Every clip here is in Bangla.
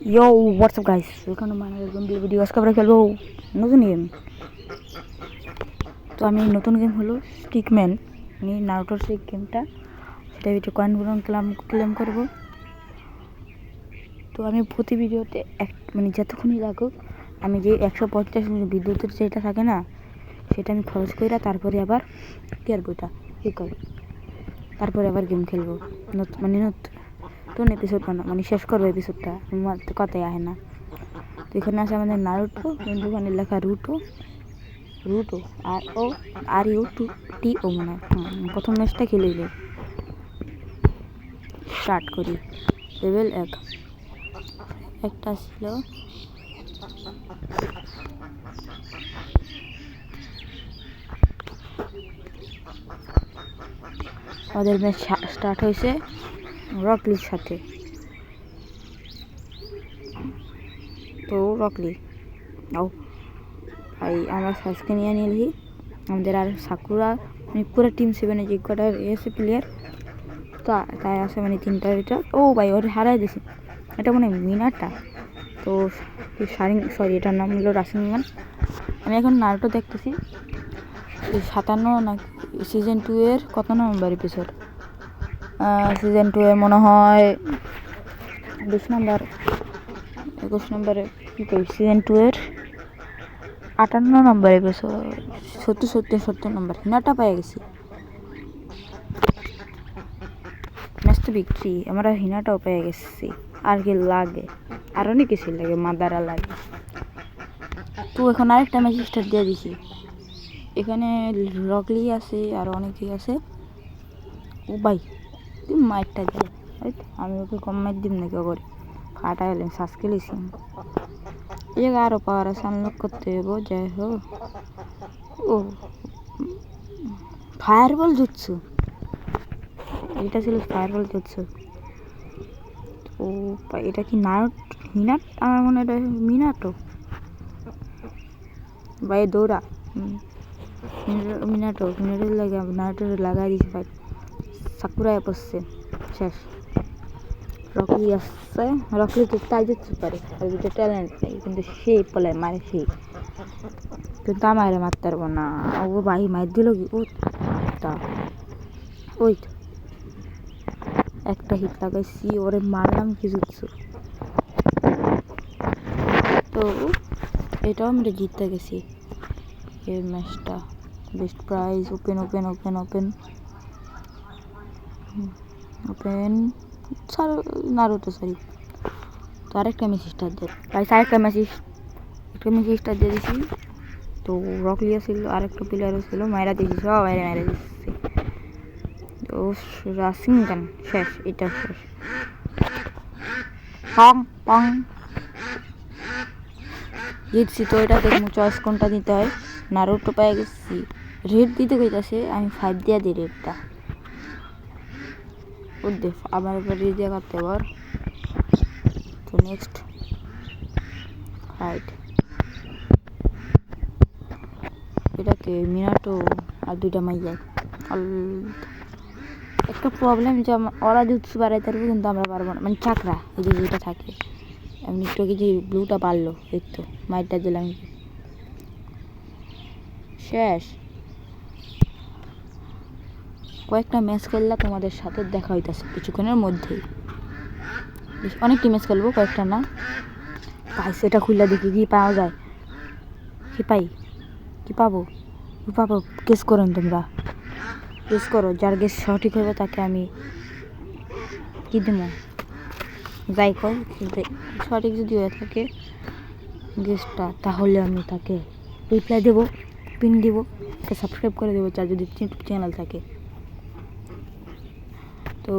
Yo, what's up guys? Welcome to my gameplay video. আজকে আমরা খেলবো নতুন গেম। তো আমি নতুন গেম হলো স্টিকম্যান, মানে নারুটোর সেই গেমটা, সেটা ভিতরে কয়েন বুলন ক্লেম করব। তো আমি প্রতি ভিডিওতে মানে যতক্ষণই লাগুক আমি যে 150 বিদ্যুতের যেটা থাকে না সেটা আমি খরচ করে তারপরে আবার কি আর বইটা কি করি, তারপরে আবার গেম খেলবো। মানে নতুন এপিসোড মানে শেষ করবো এপিসোডটা, আমার কথাই আহে না। তো এখানে আছে আমাদের নারুটো, কিন্তু ওখানে লেখা রুটো আর ইউ টু টি ও মনে হয়। প্রথম ম্যাচটা খেলে স্টার্ট করি। লেভেল 1 একটা ছিল, আমাদের ম্যাচ স্টার্ট হয়েছে রকলির সাথে। তো রকলি ও ভাই, আমরা সাজকে নিয়ে নিলি আমাদের আর সাকুরা, মানে পুরো টিম 7 যে কটা এসে প্লেয়ার তাই আছে, মানে 3টা এটা। ও ভাই ওর হারাই দিছি, এটা মনে হয় মিনারটা। তো সরি এটার নাম হলো রাসিংম্যান। আমি এখন নারুটো দেখতেছি 57 না সিজন 2 এর কত নম্বর এপিসোড, সিজন 2 এর মনে হয় 20 নম্বর 21 নম্বরে কী করি, সিজন 2 এর 58 নম্বর এপিসোড, 70 নম্বর হিনাটা পেয়ে গেছি। ম্যাচ তো বিক্রি, আমরা হিনাটাও পেয়ে গেছি। আর কি লাগে, আর অনেক কিছু লাগে, মাদারা লাগে। তো এখন আরেকটা ম্যাচ স্টার্ট দিয়ে দিছি। এখানে রকলি আছে আর অনেকেই আছে। ও ভাই তুই মাইটটা দে, আমি ওকে কম মাইট দিব নাকি? করে ফাটা গেলেন শ্বাস খেলেছি। এই জায়গায় আরও পাওয়ার আছে, আনলক করতে হবো। যাই হোক, ও ফায়ার বল জুটছু, এটা ছিল ফায়ার বল জুটছু। ও এটা কি হিনাট? আমার মনে হয় মিনাটো ভাই, দৌড়া মিনাটোর লাগে নাটোর লাগাই দিছে ভাই। সাকুরায় পড়ছে, শেষ। রকলি আসছে, রকলি তো তাই যেতে পারে, আর দুটো ট্যালেন্ট নেই, কিন্তু সেই পলে মারে সেই, কিন্তু আমার মারতে পারবো না। ও ভাই মার দিল কি? ও তা ওই তো একটা হিট লাগাইছি, ওরে মারলাম কিছু। তো এটাও আমরা জিততে গেছি এই ম্যাচটা। Best prize open Naruto, sorry. তো আরেকটা ম্যাচ স্টার্ট দিয়ে আরেকটা ম্যাচ স্টার্ট দিয়ে দিছি। তো রকলিয়া ছিল, আরেকটা প্লেয়ারও ছিল, মায়েরা দিয়েছি, সব মায়েরা দিচ্ছে। তো রাসিংগান শেষ, এটা শেষ। পং জিতছি। তো এটা দেখবো চয়েস কোনটা দিতে হয়। নারুটো পেয়ে গেছি, রেড দিতে কইতাছে, আমি 5 দিয়ে দিই রেডটা। ও দেখ আমার এবার রেড দিয়ে কাটতে এবার। তো নেক্সট ফাইট, এটাকে মিনাটো আর 2টা মাই যায়। একটা প্রবলেম যে ওরা জুতসু বাড়াইতে পারবে, কিন্তু আমরা পারবো না, মানে চাকরা এই যে যেটা থাকে। এমনি একটু যে ব্লুটা পারলো, এই তো মাইটটা দিলাম, শেষ। কয়েকটা ম্যাচ খেললে তোমাদের সাথে দেখা হইতেছে কিছুক্ষণের মধ্যেই। অনেকটি ম্যাচ খেলবো, কয়েকটা না। ভাই সেটা খুললে দেখি কি পাওয়া যায়, কি পাবো গেস করেন তোমরা, গেস করো। যার গেস সঠিক হবে তাকে আমি কি দেবো, যাই কর। সঠিক যদি হয়ে থাকে গেসটা, তাহলে আমি তাকে রিপ্লাই দেবো, পিন দিব, সাবস্ক্রাইব করে দেবো, যার যদি ইউটিউব চ্যানেল থাকে। তো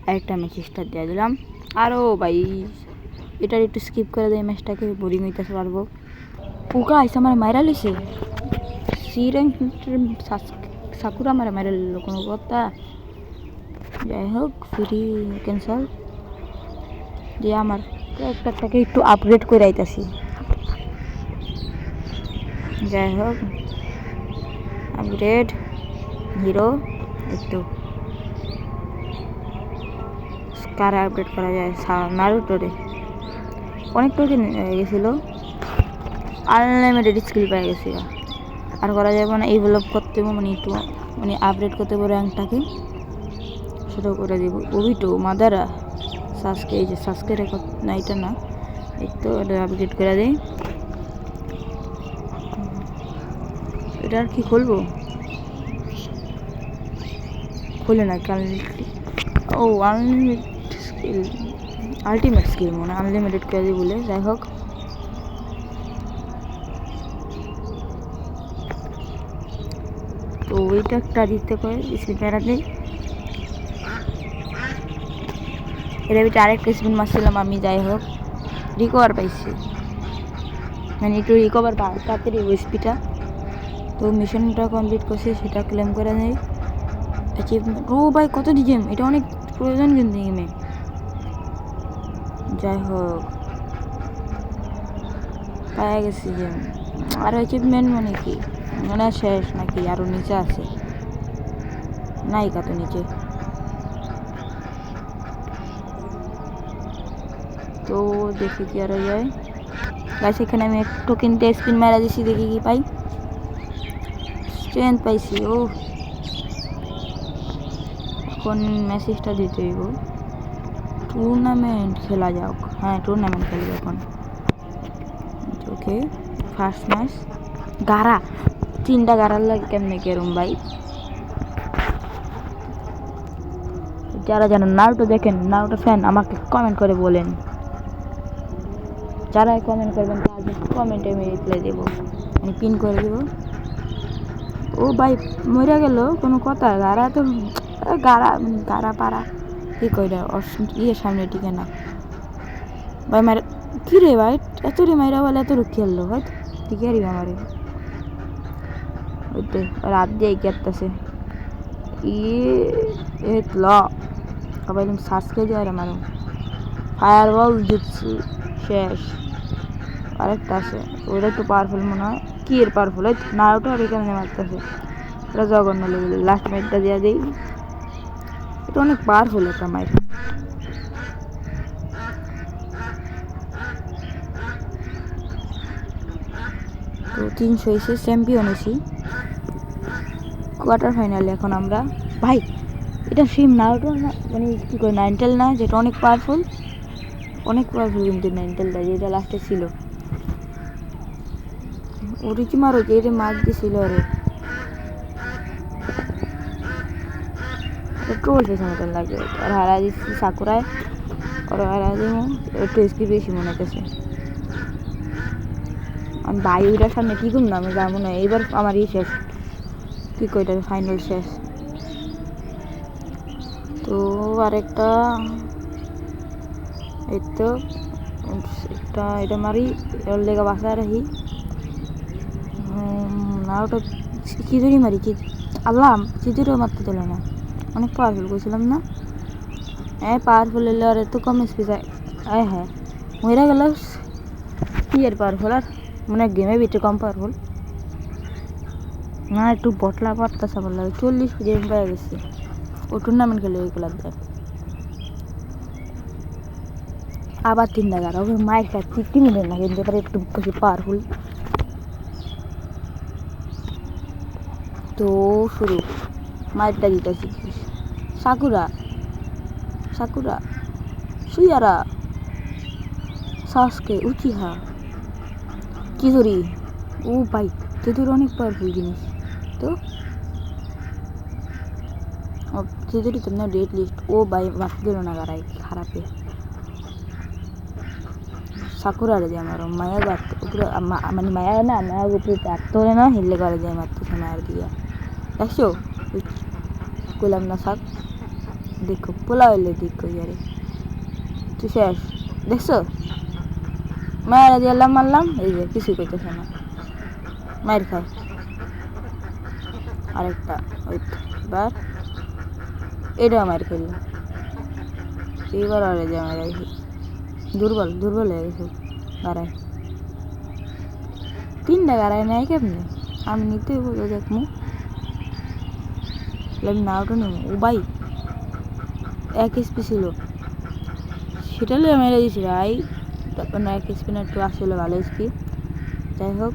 আরেকটা ম্যাচ স্টার্ট দিয়ে দিলাম। আরও ভাই এটার একটু স্কিপ করে দেয়, ম্যাচটাকে বোরিং হইতে পারবো। পোকা আইসে আমার মাইরা লিছে, সি র্যাঙ্ক সাকুরা আমার মাইরা লিল, কোনো কথা। যাই হোক, ফ্রি ক্যান্সেল দিয়ে আমার ক্যারেক্টারটাকে একটু আপগ্রেড করে আইতাছি। যাই হোক, আপগ্রেড হিরো একটু কারে আপডেট করা যায় নারুটোরে অনেক টোকেন গেছিলো, আনলিমিটেড স্কিল পেয়ে গেছি আর করা যাবে না। ডেভেলপ করতে হবে মানে একটু মানে আপডেট করতে পারবো র্যাঙ্কটাকে, সেটাও করে দেবো। ওবিটো মাদারা সাসকে, এই যে সাসকে রেকর্ড না, এটা না, এই তো এটা আপডেট করে দেয়। এটা আর কি খুলবো, খুলে না আনলিমিটেড, ও আনলিমিটেড স্কিল, আলটিমেট স্কিল মনে আনলিমিটেড করে দিই বলে। যাই হোক, তো ওইটা একটা দিতে করে স্পিন মেরাতে, এটা ভিতরে আরেকটা স্পিন মারছিলাম আমি। যাই হোক, রিকভার পাইছি, মানে একটু রিকভার তাড়াতাড়ি ওই স্পিডটা। তো মিশনটা কমপ্লিট করছি, সেটা ক্লেম করে নেই অ্যাচিভমেন্ট। ও ভাই কত ডিজেম, এটা অনেক প্রয়োজন কিন্তু গেমে। যাই হোক, পাওয়া গেছি গেম। আর অ্যাচিভমেন্ট মানে কি, মানে শেষ নাকি আরও নিচে আছে? নাই কত নিচে। তো দেখি কি আরও যায়। গাছ এখানে আমি একটু কিনতে স্পিন মারা দিছি, দেখি কি পাই। স্ট্রেংথ পাইছি। ও এখন মেসেজটা দিতে হইব, টুর্নামেন্ট খেলা যাক। হ্যাঁ, টুর্নামেন্ট খেলবে এখন। ওকে, ফার্স্ট ম্যাচ গারা, 3টা গারার লাগে কেমনে কেরম ভাই। যারা যারা নারুটো দেখেন, নারুটো ফ্যান, আমাকে কমেন্ট করে বলেন। যারা কমেন্ট করবেন তাদের কমেন্টে আমি রিপ্লাই দেবো, আমি পিন করে দেবো। ও ভাই মরে গেল কোনো কথা, গারা তো গারা গারা পাড়া কি কইরা ইয়ের সামনে টিকে না ভাই। মার কি রে ভাই, এত রে মাইরা বলে এত রুখ খেললো ভাই, ঠিক আছে আমারে ওইতে রাত দিয়ে কেটতেছে ই ল সবাই শ্বাস খেয়ে যায় রে মারুম। ফায়ার বল জিতছি, শেষ। আরেকটা আছে, ওইটা একটু পাওয়ারফুল মনে হয়। কি এর পাওয়ারফুল, ওই নারুটো আর এখানে মারতেছে, ওটা জঘন্য লেগে লাস্ট মাইটটা দিয়ে দিই। এটা অনেক পাওয়ারফুল একটা মাইট। তো 300 হয়েছে, চ্যাম্পিয়ন হয়েছি কোয়ার্টার ফাইনালে। এখন আমরা ভাই এটা সেম নারুটো না, মানে কী করে নাইনটেল না, যেটা অনেক পাওয়ারফুল, অনেক পাওয়ারফুল কিন্তু নাইনটেলটা যেটা লাস্টে ছিল। ওরিচি মারো যে এটা মার দিয়েছিল রে, ট্রোল ফেসের মতন লাগে। আর হারা দিচ্ছি সাকুরায়, ওর হারা দিব একটু এসপি বেশি মনে হতেছে। আমি ভাই ওইটার সামনে কী করুন না, আমি যাবো না এইবার, আমার শেষ, কী কইটা ফাইনাল শেষ। তো আরেকটা এই তো একটা এটা মারি, এর লেগে বাসায় রাখি না। ওটা চিদুরি মারি, আল্লাহ চিদুরিও মারতে দিল না, অনেক পাওয়ারফুল করেছিলাম না। হ্যাঁ পাওয়ারফুল এলে আর এত কম স্পিড হয়। হ্যাঁ মরে গেল, কি আর পাওয়ারফুল, আর মানে গেমে ভিতরে কম পাওয়ারফুল না। একটু বটলা পারতেছে ভালো লাগে। 40 গেম পেয়ে গেছি, ও টুর্নামেন্ট খেলে ওইগুলো দেয়। আবার 3টা গাড়া, ওকে মাইক খাচ্ছি 3 মিনিট না, কিন্তু এবার একটু বেশি পাওয়ারফুল। তো শুরু মাইকটা দিতেছি, সাকুরা সাকুরা সুয়ারা সাসকে উচিহা চিদুরি। ও ভাই চিদুরি অনেক পাওয়ারফুল জিনিস। তো চিদুরি তো না ডেট লিস্ট। ও ভাই মারতে দিল না গাড়াই, খারাপে সাকুরারে দিয়ে আমার মায়া গাত উপরে, মানে মায়া না, মায়া উপরে আটতে হলে না, হিললে করে যায় মারতেছে মায়ের দিয়া। দেখছো কইলাম না শাক, দেখো পোলা হইলে দেখো ইয়ারে তুই শেষ। দেখছো মায়েরা দিয়ে মারলাম, এই যে কিছুই করতেছে না, মায়ের খায়। আরেকটা ওই এবার এটাও মায়ের খেললো, এইবার আর যে আমার দুর্বল দুর্বল হয়ে গেছে গাড়ায়। 3টা গাড়ায় নেয় কেমনি, আমি নিতেই বলবো দেখমু নাওটা নেব। ও ভাই 1 এসপি ছিল, সেটা মেরে দিয়েছি ভাই। তারপর না এক স্পিনার তো আসলে ভালো স্পি। যাই হোক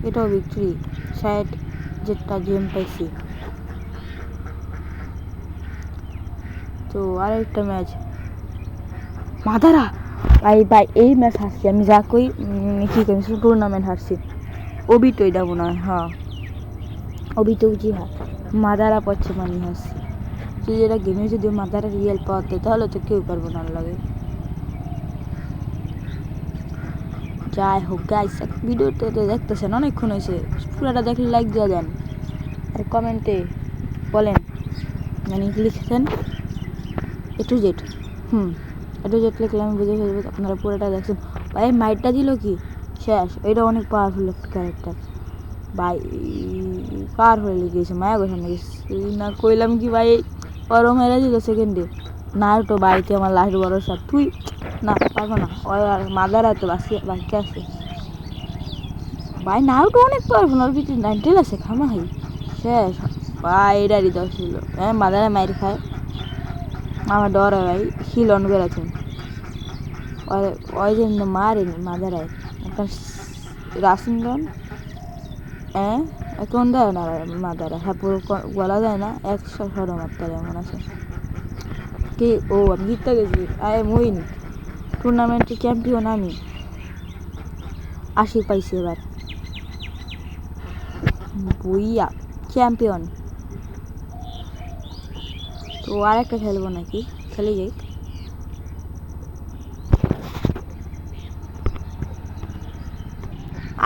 এটাও ভিক্টরি, শায়দ যেটা গেম পাইছি। তো আরেকটা ম্যাচ মাদারা ভাই ভাই এই ম্যাচ হারছি আমি, যা কই কী করি টুর্নামেন্ট হারছি। ওবি তো এটা মনে হয়, হ্যাঁ ওবি তো উঠি হার মাদারা পচ্ছে মানি হারছি। যদি এটা গেমে যদি মাদারা রিয়েল পাওয়াতে তাহলে তো কেউ পারবো না লাগে। যাই হোক গাইস, ভিডিওটা তো দেখতেছেন অনেকক্ষণ হয়েছে, পুরোটা দেখলে লাইক দিয়ে দেন আর কমেন্টে বলেন মানে লিখেছেন এ to Z. A to Z লিখলে আমি বুঝে ফেলবো আপনারা পুরোটা দেখছেন। ভাই মাইটটা দিল কি শেষ, এটা অনেক পাওয়ারফুল একটা ক্যারেক্টার ভাই। কার হয়ে লেগেছে মায়া গোসান লেগেছে না কইলাম কি ভাই, ওরও মেরে দিল সেকেন্ডে। না তো বাড়িতে আমার লাস্ট ভরসা, তুই না পারবো না, ওই আর মাদারা তো বাকি আছে ভাই। নারুটো অনেক পাওয়ারফুল, ওর ভিতরে 90 আছে খামা ভাই শেষ ভাই। এটারই দশ ছিল হ্যাঁ, মাদারা মাইর খায় আমার ডর হয় ভাই। হিল অন করেছেন ওই যে মারেনি মাদারায় একটা রাসিনগন হ্যাঁ, এখন দেয় না মাদারা, হ্যাঁ পুরো বলা যায় না 100 মারতে এমন আছে কি। ও আমি জিততে গেছি, আই এম উইন, টুর্নামেন্টে চ্যাম্পিয়ন আমি 80 পাইছি এবার বইয়া চ্যাম্পিয়ন। তো আরেকটা খেলবো নাকি, খেলে যাই।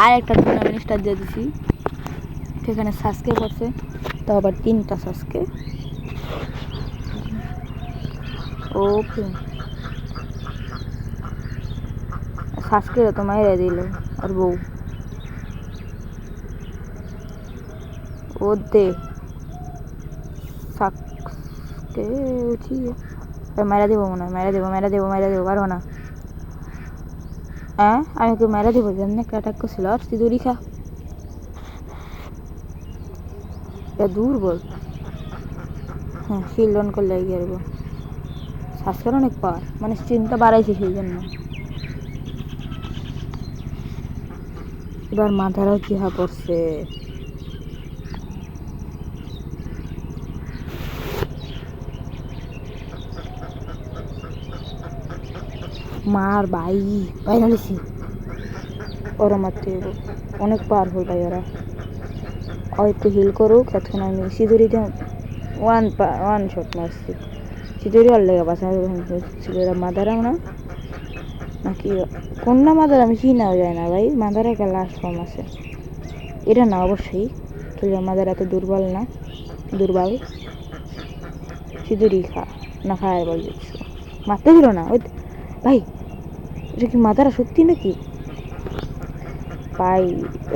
আর একটা টুর্নামেন্ট স্টার্ট দিয়ে দিছি, সেখানে সাসকে করছে, তো আবার 3টা সাসকে। ওকে সাসকে তো মাইরে দিল আর বউ ও দে সাসকে উঠিয়ে মেরা দেবো মনে হয়, মেরা দেবো পারবো না। হ্যাঁ আমি ওকে মেরা দেবো, যেমন একটা অ্যাটাক করছিল আর তুই দড়ি খা, এটা দুর্বল। হ্যাঁ শিল্ড অন করলে এগিয়ে আসবো, সাসকের অনেক পাওয়ার মানে চিন্তা বাড়াইছে সেই জন্য। এবার মাথারাও চিহা পড়ছে, মার ভাই ভাই ঢালিছি। ওরা মারতে অনেক পাওয়ারফুল ভাই, ওরা একটু হিল করুক তখন আমি সিঁদুরিতে ওয়ান শট মারছি। সিঁদুরি ওর লেগে বাঁচানো ছিল, এরা মাদারাম না নাকি কোনটা মাদারা আমি চিনাও যায় না ভাই। মাদারা একটা লাস্ট ফর্ম আছে, এটা না অবশ্যই, কিন্তু মাদারা তো দুর্বল না, দুর্বল। সিঁদুরি খা না খায় বল দিচ্ছিল, মারতে দিল না ওই ভাই। এটা কি মাদারা সত্যি নাকি ভাই?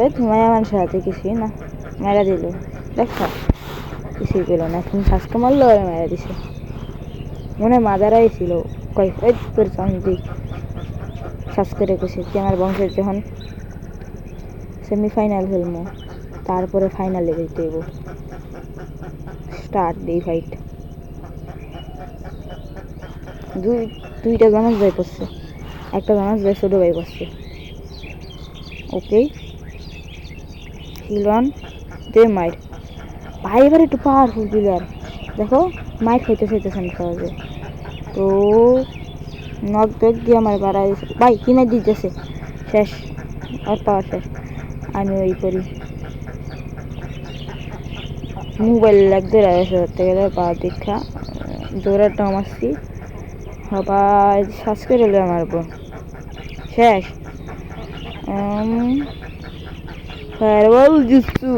ওই তোমায় আমার সাথে কিছুই না মেরা দিল, দেখা কিছুই পেল না, এখন শ্বাসকে মারলো আর মেরা দিছে। মনে হয় মাদারাই ছিল কয়েক তোর চান্দি শ্বাসকে রেখেছে কি আমার বংশের যখন সেমিফাইনাল খেলবো তারপরে ফাইনালে যেতে দেবো, স্টার্ট দিই ফাইট। দুইটা জানাজ ভাই পড়ছে, একটা জানাজ ভাই ছোটো ভাই পড়ছে। ওকে হিল অন দে মাইর ভাই, এবার একটু পাওয়ারফুল প্লেয়ার দেখো, মাইর খাইতেছে না সহজে। তো নক ব্যাক দিয়ে আমার বাড়াই ভাই, কি মাইর দিতেছে শেষ, আর পাওয়ার শেষ। আমি ওই করি মোবাইল লাগ ধরে ধরতে গেলে পাওয়ার দীক্ষা জোরাটা মারছি সবাই শ্বাস করে মারবো শেষ। ফায়ারবল জুসু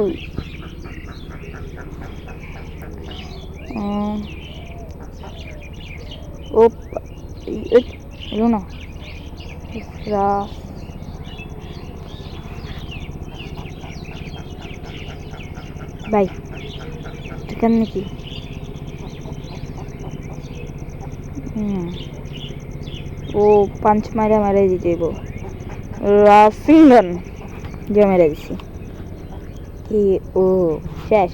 ও লুনা ভাই চিকেন নাকি ও পাঁচ মারা মারাই দিতে রাসিংগন যে মেরে দিছি কি ও শেষ।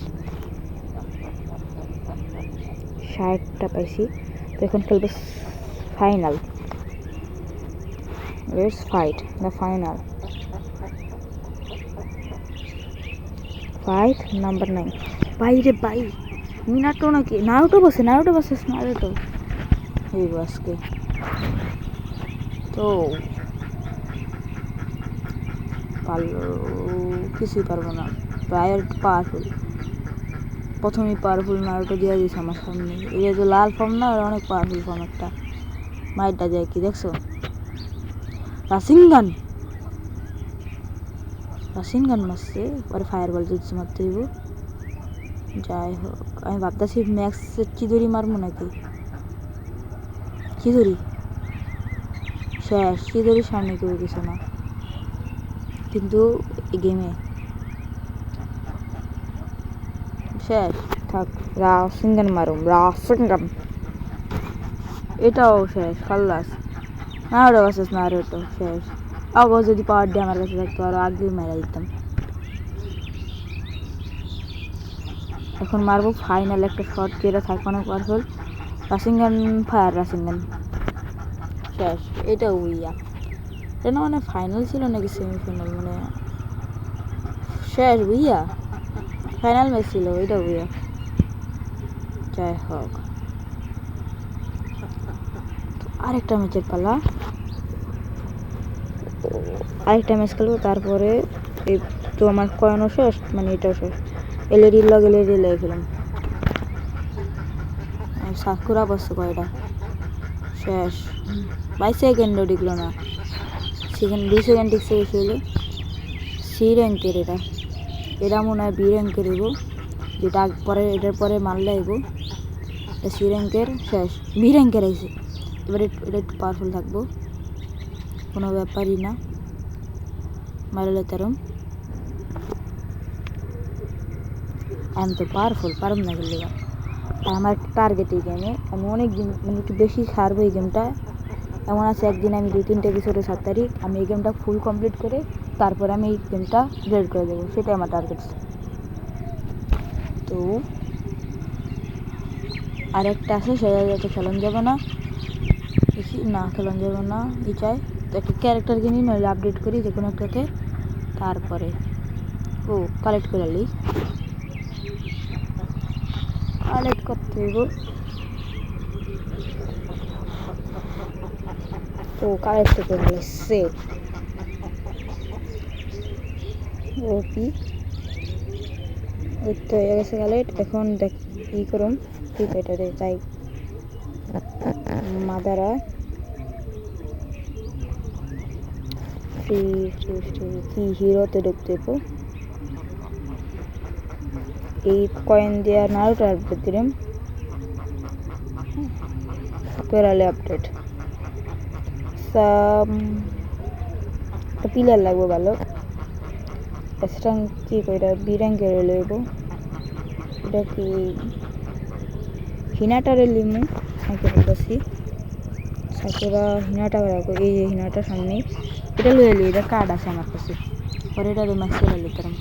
60টা পাইছি, তো এখন খেলবো final. Let's fight the final. Fight number 9। ভাই রে ভাই, মিনাটো নাকি নারুটো বসে, নারুটো বসে নারুটো এই আজকে তো পারলো কিছুই পারবো না, প্রায় একটু পাওয়ারফুল। প্রথমেই পাওয়ারফুল নারুটো দিয়ে দিয়েছে আমার সামনে। এই যে লাল ফর্ম না, অনেক পাওয়ারফুল ফর্ম একটা। মাইটটা যায় কি দেখছো, রাসিনগান মারছে, পরে ফায়ার বল যদি মারতে হইব। যাই হোক, আমি ভাবতেছি ম্যাক্স চিদুরি মারবো নাকি, চিদুরি শেষ, চিদুরির সামনে কেউ কিছু না, কিন্তু গেমে শেষ থাক। রাসিনগান মারুম, রাসিনগান এটাও শেষ, খাল্লাস। নারুটো ভার্সেস নারুটো শেষ। আগে যদি পাওয়ার দিয়ে আমার কাছে থাকতো আরো আগে মেরা দিতাম। এখন মারবো ফাইনাল একটা শট, যেটা থাকবে অনেক পাওয়ারফুল। রাসিনগান ফায়ার, রাসিনগান শেষ। এটা উইয়া, এটা মানে ফাইনাল ছিল নাকি সেমিফাইনাল, মানে শেষ উইয়া, ফাইনাল ম্যাচ ছিল, এটা উইয়া। যাই হোক, আরেকটা ম্যাচের পালা, আরেকটা ম্যাচ খেলবো, তারপরে এই তো আমার কয়েনও শেষ, মানে এটাও শেষ। এলইডির লগ এলইডি লেগে গেলাম। সাকুরা বসছে কয়টা শেষ, 22 সেকেন্ডও টিকলো না, সেকেন্ড 2 সেকেন্ড টিকছে বেশি হলে। সি র্যাঙ্কের এটা মনে হয় বি র্যাঙ্কের হইব, যেটা পরে এটার পরে মারলে আইব। সি র্যাঙ্কের শেষ, বি র্যাঙ্কের আইছে। এবারে এটা একটু পাওয়ারফুল থাকবো, কোনো ব্যাপারই না, মারলে তারম। আমি তো পাওয়ারফুল, পারম না খেললে। আর আমার টার্গেট এই গেমে আমি অনেক দিন, মানে একটু বেশি ছাড়বো এই গেমটা। এমন আছে একদিন আমি 2-3 এপিসোডে 7 তারিখ আমি এই গেমটা ফুল কমপ্লিট করে তারপরে আমি এই গেমটা গ্রেড করে দেবো, সেটাই আমার টার্গেট। তো আরেকটা আছে, সেটা যাতে খেলন যাবে না, দেখি না খেলন যাবে না এই চাই তো, একটা ক্যারেক্টার কিনি নইলে আপডেট করি যে কোনো একটাকে, তারপরে ও কালেক্ট করে নিই, কালেক্ট করতে হইব। ও কালেক্ট করে সেভ ওপি ওই তো হয়ে গেছে কালেক্ট। এখন দেখ ই করুম, ঠিক এটাতে চাই মাদারা ফ্রি ফ্রি ফ্রি কি হিরোতে ঢুকতে দেবো। এই কয়েন দিয়ে নারুটো আপডেট দিলাম, পেরালে আপডেট একটা পিলার লাগবে ভালো। স্ট্রাং কি কইরা বি র্যাঙ্কের লইব, এটা কি হিনাটারে লিমু নাকি বলতেছি, সাকুরা হিনাটা রাখবো। এই যে হিনাটা সামনে, এটা লয়ে এলি, এটা কার্ড আছে আমার কাছে, পরে এটা ম্যাক্স করে নিতাম,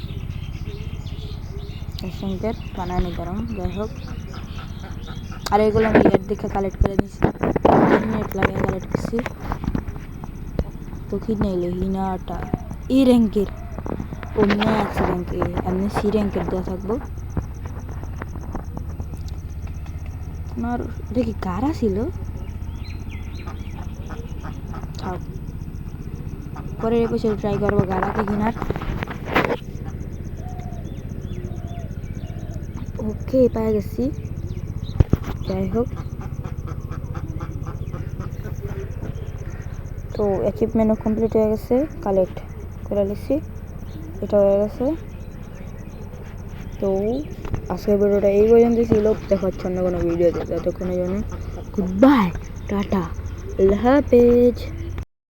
র্যাঙ্কের বানায় নিতাম। যাই হোক, আর এগুলো আমি এর দিকে কালেক্ট করে নিয়েছি, 3 মিনিট লাগে কালেক্ট করছি। তো কি নাইলে হিনাটা এই র্যাঙ্কের, ও ম্যাক্স র্যাঙ্কে, এমনি সি র্যাঙ্কের দেওয়া থাকবো। তোমার এটা কি কারা ছিল, থাক পরে বসে ট্রাই করবো গাড়াকে কেনার। ওকে পেয়ে গেছি। যাই হোক, তো অ্যাচিভমেন্টও কমপ্লিট হয়ে গেছে, কালেক্ট করে নিচ্ছি, এটা হয়ে গেছে। তো আজকের ভিডিওটা এই পর্যন্ত ছিল, দেখা হচ্ছে অন্য কোনো ভিডিওতে, ততক্ষণের জন্য গুড বাই, টাটা, আল্লাহ হাফেজ।